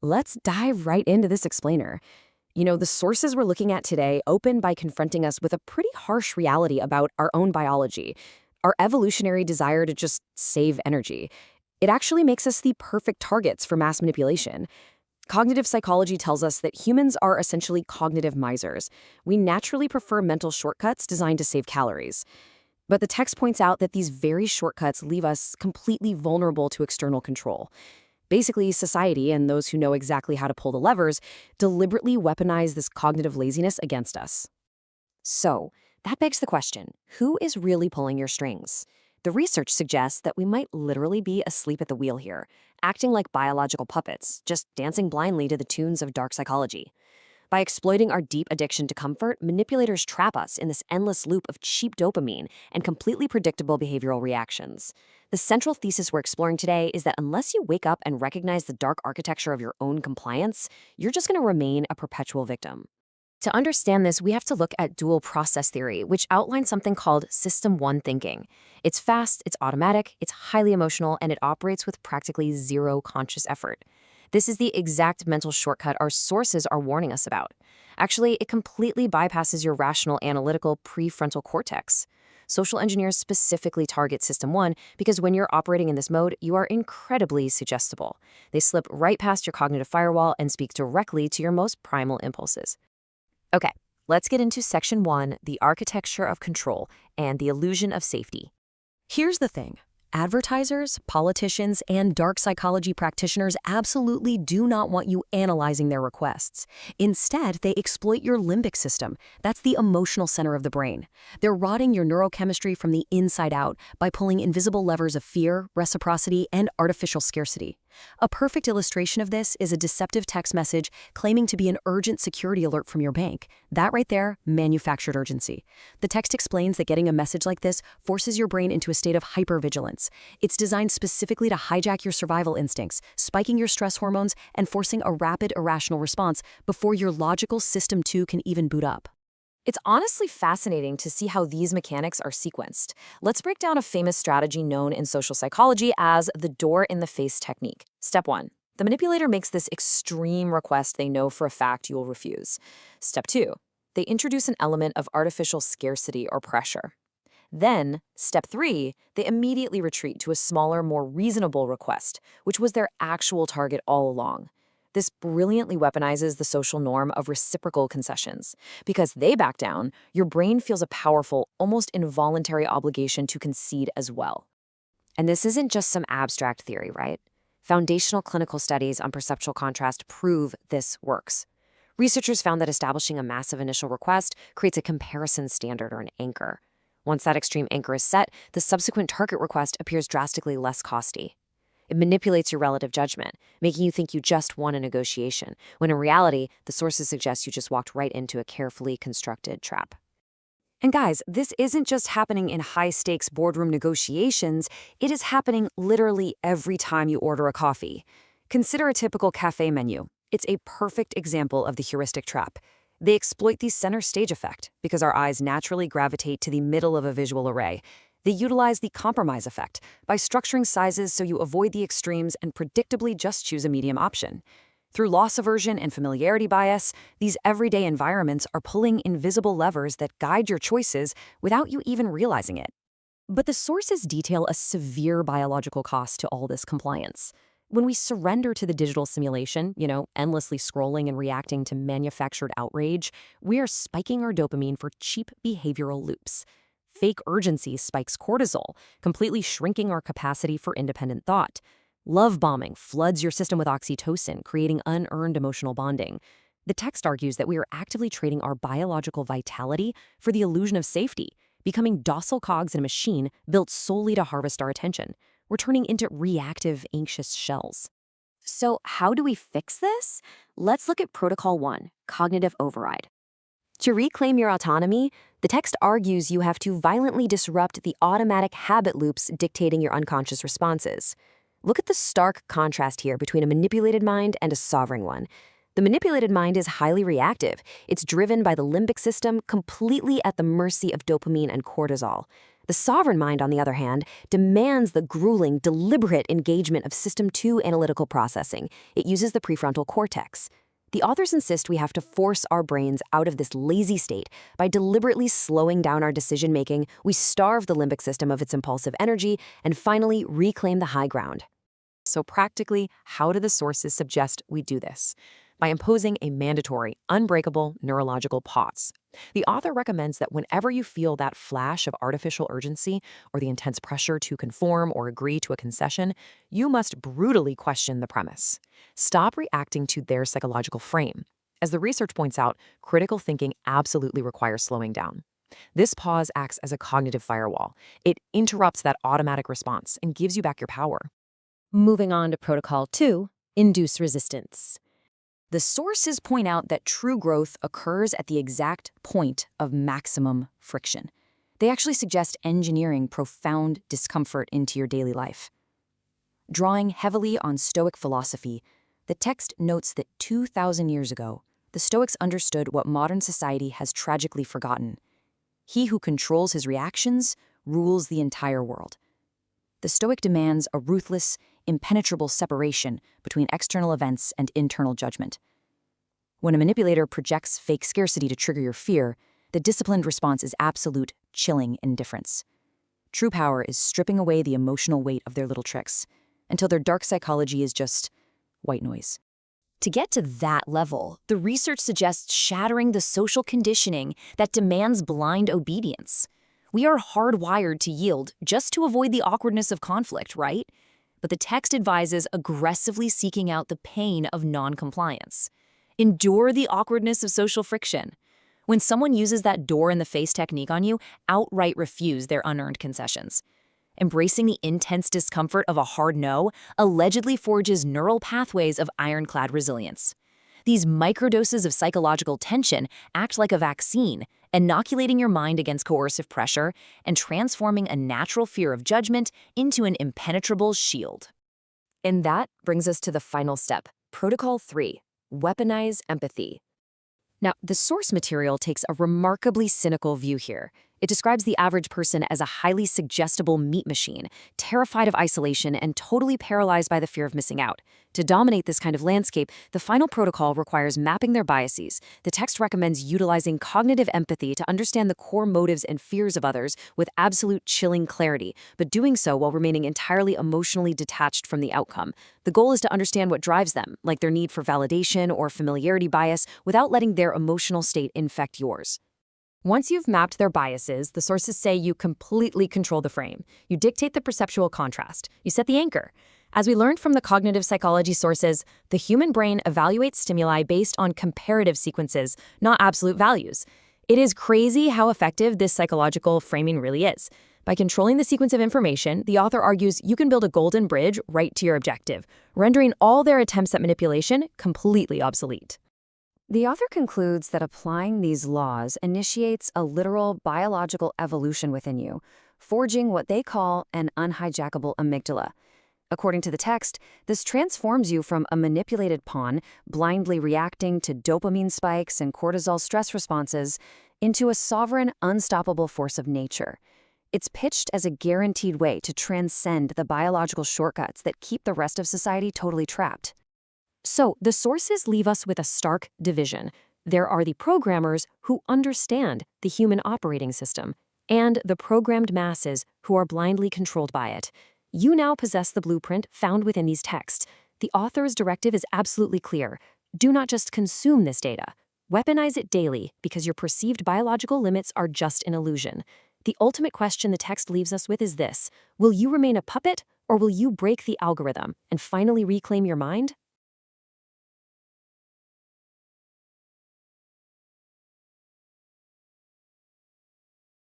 Let's dive right into this explainer. The sources we're looking at today open by confronting us with a pretty harsh reality about our own biology, our evolutionary desire to just save energy. It actually makes us the perfect targets for mass manipulation. Cognitive psychology tells us that humans are essentially cognitive misers. We naturally prefer mental shortcuts designed to save calories. But the text points out that these very shortcuts leave us completely vulnerable to external control. Basically, society and those who know exactly how to pull the levers deliberately weaponize this cognitive laziness against us. So, that begs the question, who is really pulling your strings? The research suggests that we might literally be asleep at the wheel here, acting like biological puppets, just dancing blindly to the tunes of dark psychology. By exploiting our deep addiction to comfort, manipulators trap us in this endless loop of cheap dopamine and completely predictable behavioral reactions. The central thesis we're exploring today is that unless you wake up and recognize the dark architecture of your own compliance, you're just going to remain a perpetual victim. To understand this, we have to look at dual process theory, which outlines something called System 1 thinking. It's fast, it's automatic, it's highly emotional, and it operates with practically zero conscious effort. This is the exact mental shortcut our sources are warning us about. Actually, it completely bypasses your rational, analytical prefrontal cortex. Social engineers specifically target System 1 because when you're operating in this mode, you are incredibly suggestible. They slip right past your cognitive firewall and speak directly to your most primal impulses. Okay, let's get into Section 1, the architecture of control and the illusion of safety. Here's the thing. Advertisers, politicians, and dark psychology practitioners absolutely do not want you analyzing their requests. Instead, they exploit your limbic system. That's the emotional center of the brain. They're rotting your neurochemistry from the inside out by pulling invisible levers of fear, reciprocity, and artificial scarcity. A perfect illustration of this is a deceptive text message claiming to be an urgent security alert from your bank. That right there, manufactured urgency. The text explains that getting a message like this forces your brain into a state of hypervigilance. It's designed specifically to hijack your survival instincts, spiking your stress hormones and forcing a rapid, irrational response before your logical System 2 can even boot up. It's honestly fascinating to see how these mechanics are sequenced. Let's break down a famous strategy known in social psychology as the door-in-the-face technique. Step 1. The manipulator makes this extreme request they know for a fact you will refuse. Step 2. They introduce an element of artificial scarcity or pressure. Then, Step 3, they immediately retreat to a smaller, more reasonable request, which was their actual target all along. This brilliantly weaponizes the social norm of reciprocal concessions. Because they back down, your brain feels a powerful, almost involuntary obligation to concede as well. And this isn't just some abstract theory, right? Foundational clinical studies on perceptual contrast prove this works. Researchers found that establishing a massive initial request creates a comparison standard or an anchor. Once that extreme anchor is set, the subsequent target request appears drastically less costly. It manipulates your relative judgment, making you think you just won a negotiation, when in reality, the sources suggest you just walked right into a carefully constructed trap. And guys, this isn't just happening in high-stakes boardroom negotiations, it is happening literally every time you order a coffee. Consider a typical cafe menu. It's a perfect example of the heuristic trap. They exploit the center stage effect because our eyes naturally gravitate to the middle of a visual array. They utilize the compromise effect by structuring sizes so you avoid the extremes and predictably just choose a medium option. Through loss aversion and familiarity bias, these everyday environments are pulling invisible levers that guide your choices without you even realizing it. But the sources detail a severe biological cost to all this compliance. When we surrender to the digital simulation, endlessly scrolling and reacting to manufactured outrage, we are spiking our dopamine for cheap behavioral loops. Fake urgency spikes cortisol, completely shrinking our capacity for independent thought. Love bombing floods your system with oxytocin, creating unearned emotional bonding. The text argues that we are actively trading our biological vitality for the illusion of safety, becoming docile cogs in a machine built solely to harvest our attention. We're turning into reactive, anxious shells. So how do we fix this? Let's look at Protocol 1, cognitive override. To reclaim your autonomy, the text argues you have to violently disrupt the automatic habit loops dictating your unconscious responses. Look at the stark contrast here between a manipulated mind and a sovereign one. The manipulated mind is highly reactive. It's driven by the limbic system, completely at the mercy of dopamine and cortisol. The sovereign mind, on the other hand, demands the grueling, deliberate engagement of System 2 analytical processing. It uses the prefrontal cortex. The authors insist we have to force our brains out of this lazy state by deliberately slowing down our decision-making. We starve the limbic system of its impulsive energy and finally reclaim the high ground. So practically, how do the sources suggest we do this? By imposing a mandatory, unbreakable neurological pause. The author recommends that whenever you feel that flash of artificial urgency or the intense pressure to conform or agree to a concession, you must brutally question the premise. Stop reacting to their psychological frame. As the research points out, critical thinking absolutely requires slowing down. This pause acts as a cognitive firewall. It interrupts that automatic response and gives you back your power. Moving on to Protocol 2, Induce Resistance. The sources point out that true growth occurs at the exact point of maximum friction. They actually suggest engineering profound discomfort into your daily life. Drawing heavily on Stoic philosophy, the text notes that 2,000 years ago, the Stoics understood what modern society has tragically forgotten. He who controls his reactions rules the entire world. The Stoic demands a ruthless, impenetrable separation between external events and internal judgment. When a manipulator projects fake scarcity to trigger your fear, the disciplined response is absolute, chilling indifference. True power is stripping away the emotional weight of their little tricks, until their dark psychology is just white noise. To get to that level, the research suggests shattering the social conditioning that demands blind obedience. We are hardwired to yield just to avoid the awkwardness of conflict, right? But the text advises aggressively seeking out the pain of non-compliance. Endure the awkwardness of social friction. When someone uses that door-in-the-face technique on you, outright refuse their unearned concessions. Embracing the intense discomfort of a hard no allegedly forges neural pathways of ironclad resilience. These microdoses of psychological tension act like a vaccine, inoculating your mind against coercive pressure and transforming a natural fear of judgment into an impenetrable shield. And that brings us to the final step, Protocol 3, Weaponize Empathy. Now, the source material takes a remarkably cynical view here. It describes the average person as a highly suggestible meat machine, terrified of isolation and totally paralyzed by the fear of missing out. To dominate this kind of landscape, the final protocol requires mapping their biases. The text recommends utilizing cognitive empathy to understand the core motives and fears of others with absolute chilling clarity, but doing so while remaining entirely emotionally detached from the outcome. The goal is to understand what drives them, like their need for validation or familiarity bias, without letting their emotional state infect yours. Once you've mapped their biases, the sources say you completely control the frame. You dictate the perceptual contrast. You set the anchor. As we learned from the cognitive psychology sources, the human brain evaluates stimuli based on comparative sequences, not absolute values. It is crazy how effective this psychological framing really is. By controlling the sequence of information, the author argues you can build a golden bridge right to your objective, rendering all their attempts at manipulation completely obsolete. The author concludes that applying these laws initiates a literal biological evolution within you, forging what they call an unhijackable amygdala. According to the text, this transforms you from a manipulated pawn, blindly reacting to dopamine spikes and cortisol stress responses, into a sovereign, unstoppable force of nature. It's pitched as a guaranteed way to transcend the biological shortcuts that keep the rest of society totally trapped. So, the sources leave us with a stark division. There are the programmers who understand the human operating system, and the programmed masses who are blindly controlled by it. You now possess the blueprint found within these texts. The author's directive is absolutely clear. Do not just consume this data. Weaponize it daily, because your perceived biological limits are just an illusion. The ultimate question the text leaves us with is this: will you remain a puppet, or will you break the algorithm and finally reclaim your mind?